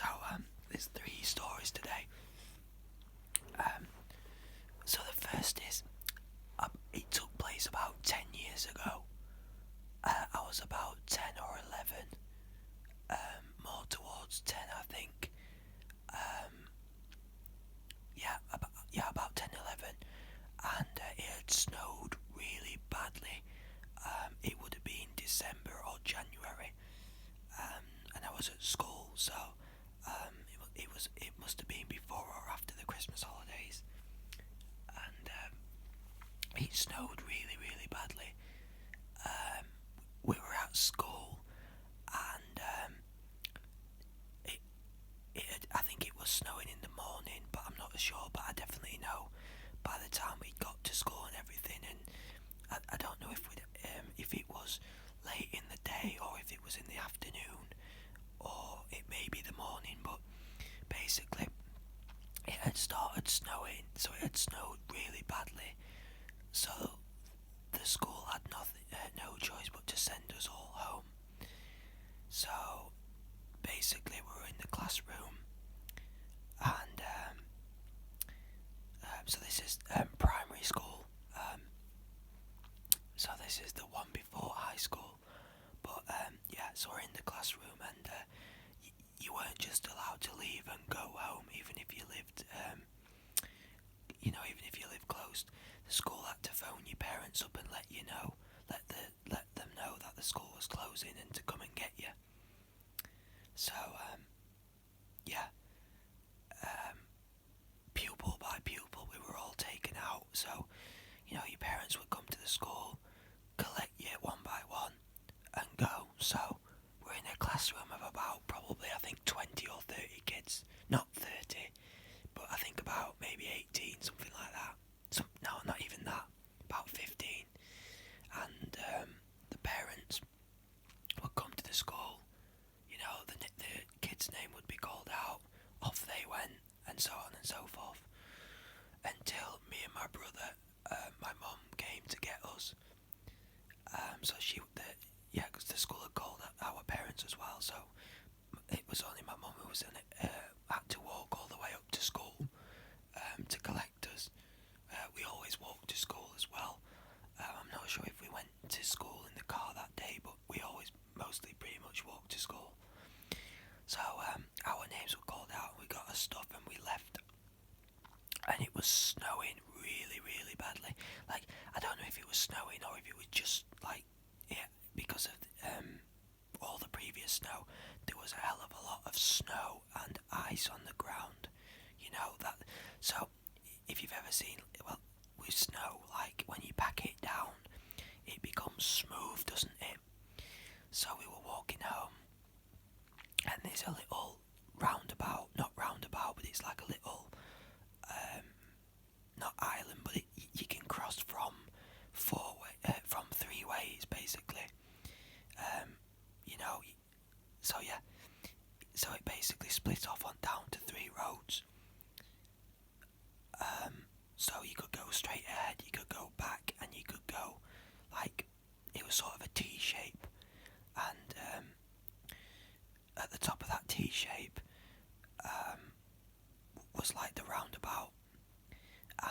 So there's three stories today. Um, so the first is it took place about 10 years ago. I was about 10 or 11, more towards 10, I think. About 10, 11, and it had snowed really badly. It would have been December or January, and I was at school, so it must have been before or after the Christmas holidays, and it snowed really, really badly. We were at school, and I think it was snowing in the morning, but I'm not sure. But I definitely know by the time we got to school and everything, and I don't know if it was late in the day or if it was in the afternoon or it may be the morning, but basically it had started snowing, so it had snowed really badly. So the school had no choice but to send us all home. So basically we were in the classroom, and so this is primary school. So this is the one before high school. But so we're in the classroom, and you weren't just allowed to leave and go home, even if you lived, even if you lived close. The school had to phone your parents up and let them know that the school was closing and to come and get you. So pupil by pupil, we were all taken out. So your parents would come to the school, collect you one by one, and go. So we're in a classroom of about probably, I think, 20 or 30 kids. Not 30, but I think about maybe 18, something like that. No, not even that. About 15. And the parents would come to the school. The kid's name would be called out. Off they went, and so on and so forth. Until me and my brother, my mum came to get us. Because the school had called our parents as well, so it was only my mum who was in it. Had to walk all the way up to school to collect us. We always walked to school as well. I'm not sure if we went to school in the car that day, but we always mostly pretty much walked to school. So our names were called out, and we got our stuff, and we left. And it was snowing really, really badly. Like, I don't know if it was snowing or if it was just because of all the previous snow. There was a hell of a lot of snow and ice on the ground. That. So if you've ever seen, with snow, like when you pack it down, it becomes smooth, doesn't it? So we were walking home, and there's a little roundabout, not roundabout, but it's like a little, not island, but you can cross from three ways, basically. So it basically split off down to three roads. So you could go straight ahead, you could go back, and you could go, it was sort of a T shape, and at the top of that T shape was like the roundabout,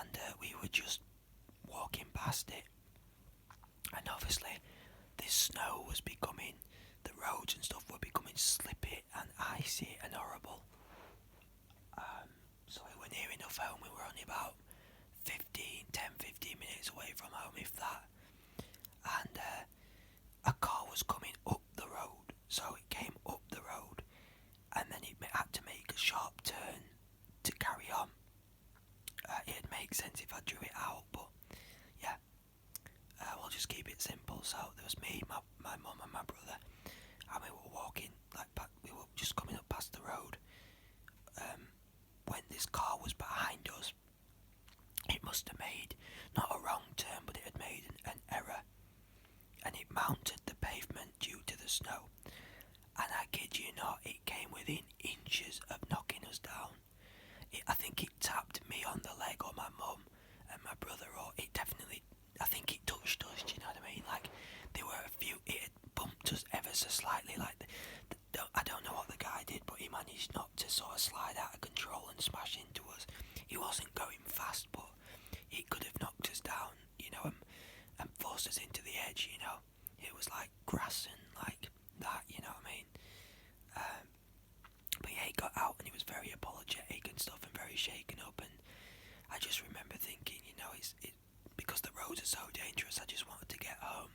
and we were just walking past it, and obviously this snow was becoming, the roads and stuff were becoming slippy and icy and horrible. So we were near enough home. We were only about 10-15 minutes away from home, if that. And a car was coming up the road, so it came up the road, and then it had to make a sharp turn to carry on. It'd make sense if I drew it out, but yeah, we'll just keep it simple. So there was me, my mum and my brother, and we were walking, we were just coming up past the road, when this car was behind us. It must have made, not a wrong turn, but it had made an error, and it mounted the pavement due to the snow, and I kid you not, it came within inches of knocking us down. I think it tapped me on the leg, or my mum and my brother, or it definitely, I think it touched us, do you know what I mean? There were a few, it had bumped us ever so slightly, I don't know what the guy did, but he managed not to forced us into the edge, you know. It was like grass and like that, you know what I mean? But yeah, he got out and he was very apologetic and stuff and very shaken up, and I just remember thinking, you know, because the roads are so dangerous, I just wanted to get home.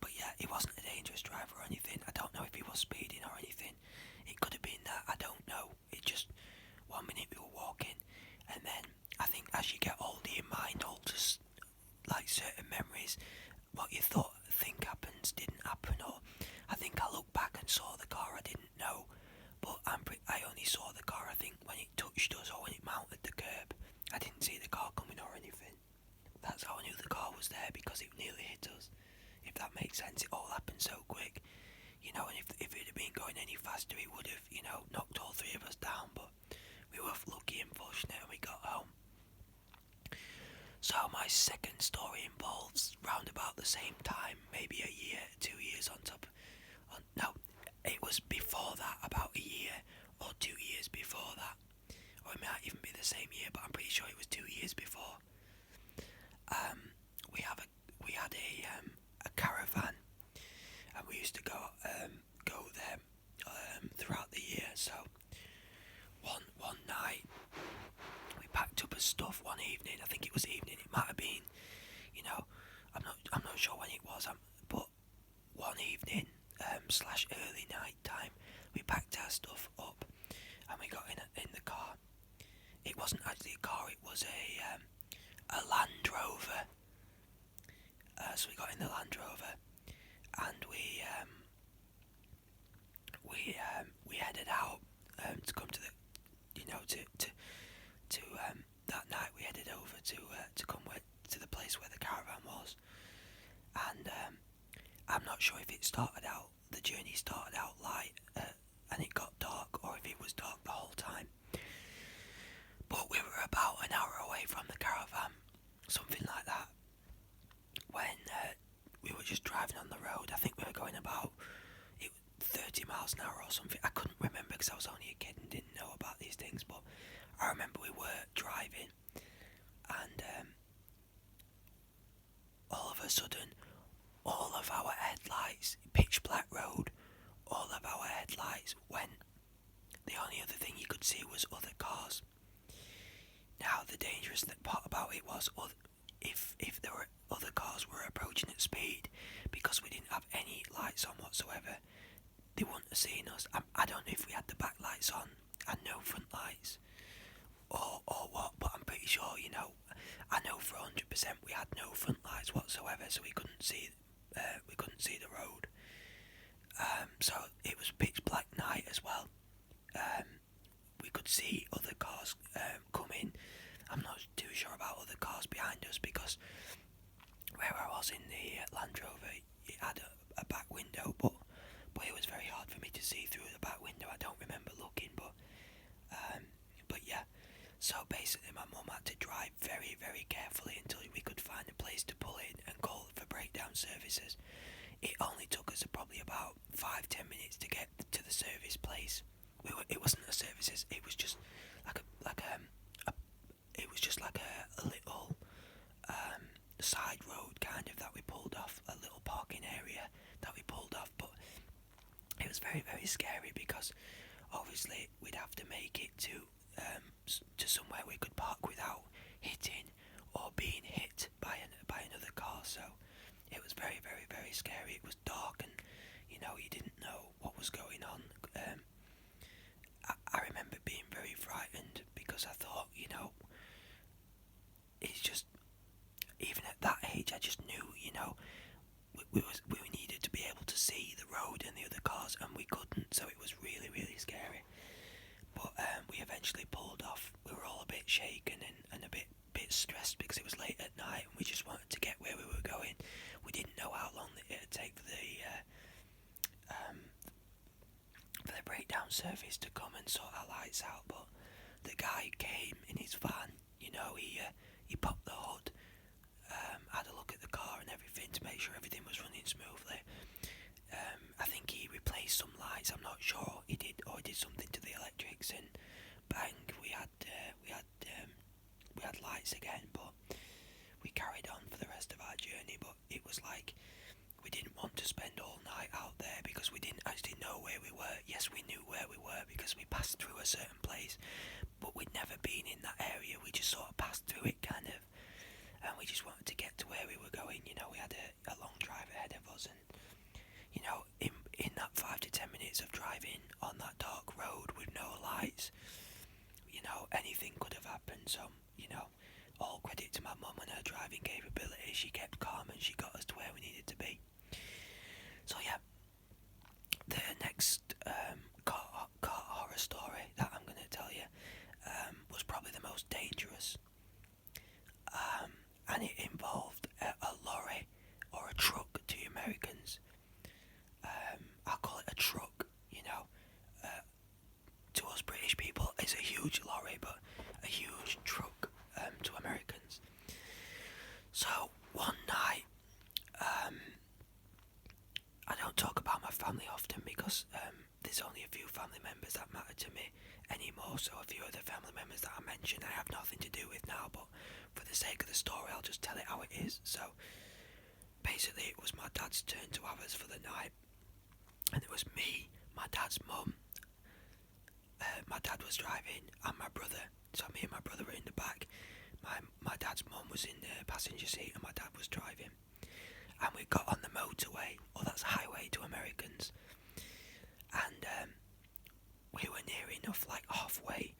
But yeah, he wasn't a dangerous driver or anything. I don't know if he was speeding or anything. It could have been that, I don't know. It just, one minute we were walking, and then I think as you get older, your mind alters like certain memories. What you think happens didn't happen, or I think I looked back and saw the car I didn't know, but I only saw the car I think when it touched us or when it mounted the curb. I didn't see the car coming or anything. That's how I knew the car was there, because it nearly hit us. If that makes sense, it all happened so quick, you know. And if it had been going any faster, it would have, you know, knocked all three of us down. But we were lucky and fortunate, and we got home. So my second story involves round about the same time, maybe a year, 2 years on top. No, it was before that, about a year or 2 years before that, or it might even be the same year, but I'm pretty sure it was 2 years before. We had a caravan, and we used to go there throughout the year. So one night we packed up our stuff one evening. I think it was evening. It might have been, you know, I'm not sure when it was. But one evening slash early night time, we packed our stuff up and we got in the car. It wasn't actually a car. It was a Land Rover. So we got in the Land Rover, and we headed out to come to the, you know, to that night we headed over to come to the place where the caravan was, and I'm not sure if the journey started out light and it got dark, or if it was dark the whole time. But we were about an hour away from the caravan, something like that, when we were just driving on the road. I think we were going about 30 miles an hour or something. I couldn't remember because I was only a kid and didn't know about these things, but I remember we were driving, and all of a sudden, all of our headlights, pitch black road, all of our headlights went. The only other thing you could see was other cars. Now, the dangerous part about it was, if there were other cars were approaching at speed, because we didn't have any lights on whatsoever, they wouldn't have seen us. I don't know if we had the back lights on and no front lights, or what, but I'm pretty sure, you know, I know for 100% we had no front lights whatsoever, so we couldn't see the road. So it was pitch black night as well. We could see other cars coming. I'm not too sure about other cars behind us, because where I was in the Land Rover, it had a back window, but it was very hard for me to see through the back window. I don't remember looking, but yeah. So basically, my mum had to drive very, very carefully until we could find a place to pull in and call for breakdown services. It only took us probably about 5-10 minutes to get to the service place. It wasn't a services. It was just like a little side road kind of that we pulled off, a little parking area that we pulled off. But it was very, very scary, because obviously we'd have to make it to somewhere we could park without hitting or being hit by another car. So it was very, very, very scary. It was dark, and you know, you didn't know what was going on. I remember being very frightened, because I thought, you know, it's just, even at that age, I just knew, you know, we needed to be able to see the road and the other cars, and we couldn't. So it was really, really scary. But we eventually pulled off. We were all a bit shaken and a bit stressed, because it was late at night and we just wanted to get where we were going. We didn't know how long it would take for the breakdown service to come and sort our lights out. But the guy came in his van. You know, he popped the hood, had a look at the car and everything to make sure everything was running smoothly. I think he replaced some lights. I'm not sure he did, or he did something to the electrics, and bang, we had lights again. But we carried because we didn't actually know where we were. Yes, we knew where we were because we passed through a certain place, but we'd never been in that area. We just sort of passed through it, kind of, and we just wanted to get to where we were going. You know, we had a long drive ahead of us, and you know, in that 5 to 10 minutes of driving on that dark road with no lights, you know, anything could have happened. So, you know, all credit to my mum and her driving capability. She kept calm and she got us to where we needed to be. So yeah, the next car horror story that I'm going to tell you was probably the most dangerous, and it involved a lorry, or a truck to Americans. I'll call it a truck, you know. To us British people, it's a huge lorry, but a huge truck to Americans. So one night, I don't talk about my family often because there's only a few family members that matter to me anymore. So a few of the family members that I mentioned, I have nothing to do with now. But for the sake of the story, I'll just tell it how it is. So basically, it was my dad's turn to have us for the night, and it was me, my dad's mum. My dad was driving, and my brother. So me and my brother were in the back. My dad's mum was in the passenger seat, and my dad was driving. And we got on the motorway, or that's highway to Americans, and we were near enough, like halfway,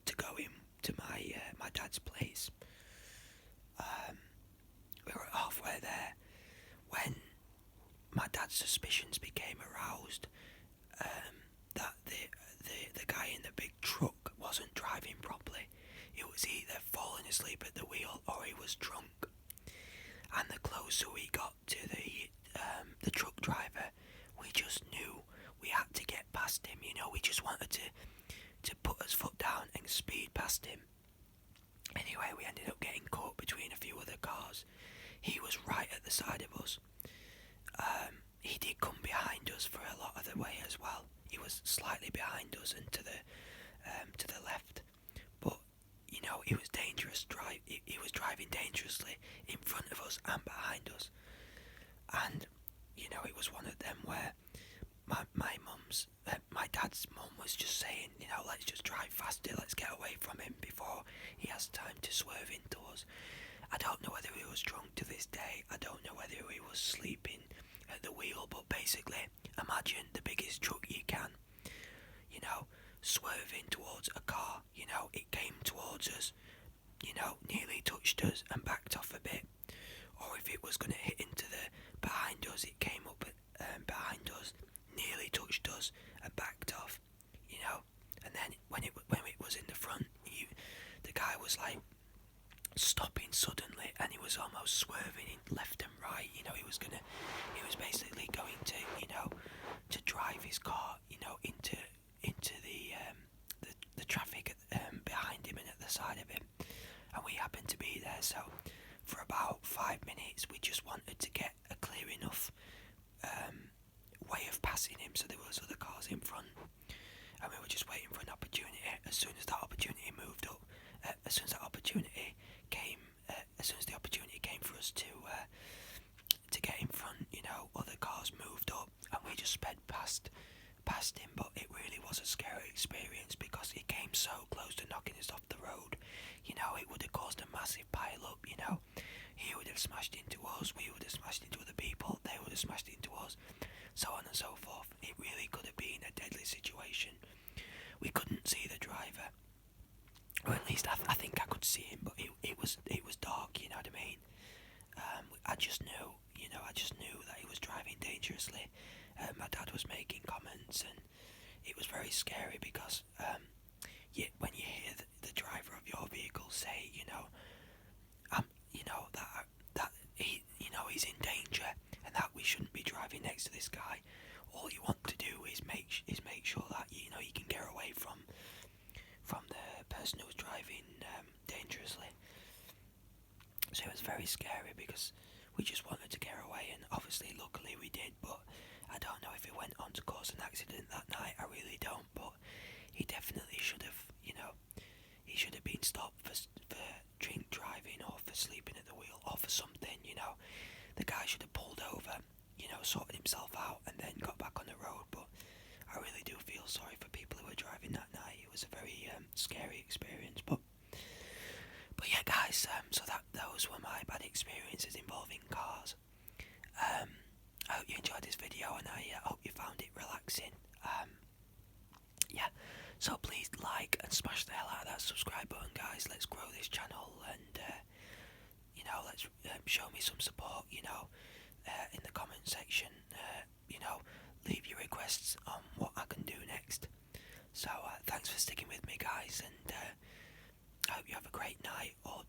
to go in to my dad's place. We were halfway there when my dad's suspicions became aroused. That the guy in the big truck wasn't driving properly. He was either falling asleep at the wheel or he was drunk. And the closer we got to the truck driver, we just knew we had to get past him. You know, we just wanted to put his foot down and speed past him. Anyway, we ended up getting caught between a few other cars. He was right at the side of us. He did come behind us for a lot of the way as well. He was slightly behind us and to the left, but you know, he was dangerous. He was driving dangerously in front of us and behind us, and you know, it was one of them where my dad's mum was just saying, you know, let's just drive faster, let's get away from him before he has time to swerve into us. I don't know whether he was drunk to this day. I don't know whether he was sleeping at the wheel, but basically, imagine the biggest truck you can, you know, swerving towards a car. You know, it came towards us, you know, nearly touched us and backed off a bit. Or if it was going to hit into the behind us, it came up behind us, nearly touched us and backed off, you know. And then when it was in the front, the guy was like stopping suddenly, and he was almost swerving left and right. You know, he was basically going to, you know, to drive his car, you know, into the traffic behind him and at the side of him. And we happened to be there, so for about 5 minutes we just wanted to get a clear enough way of passing him, so there was other cars in front, and we were just waiting for an opportunity. As soon as that opportunity moved up, as soon as the opportunity came for us to get in front, you know, other cars moved up, and we just sped past him. But it really was a scary experience because he came so close to knocking us off the road. You know, it would have caused a massive pile up. You know, he would have smashed into us, we would have smashed into other people, they would have smashed into us, so on and so forth. It really could have been a deadly situation. We couldn't see the driver, or at least I think I could see him, but it was dark. You know what I mean? I just knew that he was driving dangerously. My dad was making comments, and it was very scary because when you hear the driver of your vehicle say, you know, that he, you know, he's in danger and that we shouldn't be driving next to this guy, all you want to do is make sure that, you know, you can get away from the person who's driving dangerously. So it was very scary because we just wanted to get away, and obviously luckily we did. But I don't know if he went on to cause an accident that night, I really don't, but he definitely should have, you know, he should have been stopped for drink driving or for sleeping at the wheel or for something. You know, the guy should have pulled over, you sorted himself out and then got back on the road. But I really do feel sorry for people who were driving that night. It was a very scary experience. But yeah, guys. So those were my bad experiences involving cars. I hope you enjoyed this video, and I hope you found it relaxing. Yeah. So please like and smash the hell out of that subscribe button, guys. Let's grow this channel, and let's show me some support. In the comment section. Leave your requests on what I can do next. So thanks for sticking with me, guys, and I hope you have a great night or